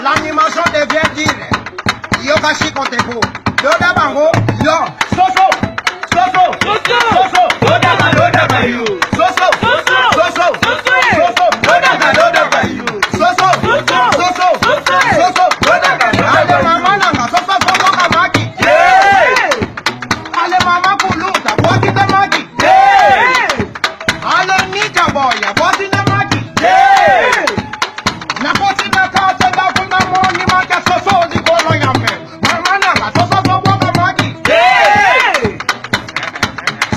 L'animation devient dire yo kashi kontepo yo dabango yo soso soso soso soso yo daga you soso soso soso soso yo daga you soso soso soso soso yo daga ale mama nanga soso soso kamaki ale mama kuluta boti de maki ale nika boya boti de maki na boti na kata da kuna moni maka soso di bolo yambe mama nanga soso soso kamaki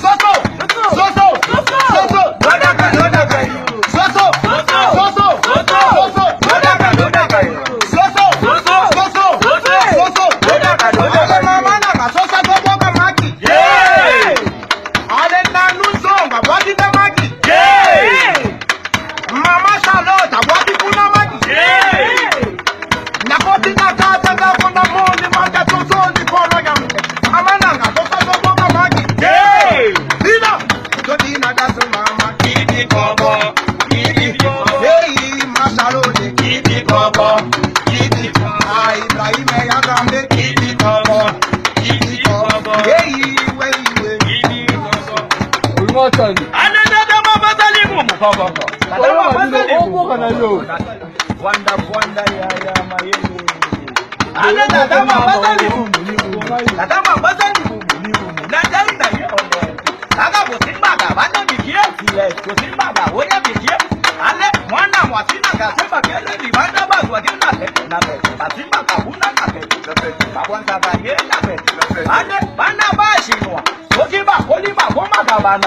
soso soso soso yo daga you soso soso soso soso yo daga you soso soso soso soso yo daga ale mama nanga soso soso kamaki ale nanu zonga boti de maki mama Charlotte boti kuna maki na boti na kata da kuna moni maka soso di bolo yambe mama nanga soso soso kamaki dina to dina da so mama kidi kobo hey ma Charlotte kidi kobo ai Ibrahim ya gambe kidi kobo hey we kidi kobo Ulmatani. Anadada mabazali mumu. Kadama bazali mumu. Kana yo. Wanda ya mayeni. Anadada mabazali mumu. Kadama bazali mumu. Najari na yo. Aga bosimbaga bana bikie kile. Bosimbaga wonya bikie. Ale mwana mwasina gasema kele ni banda bazwa dina na be. Basimbaga huna na be. Babwanza ga ye na be. Ale bana bashinwa. Okiba kolima goma ga bana.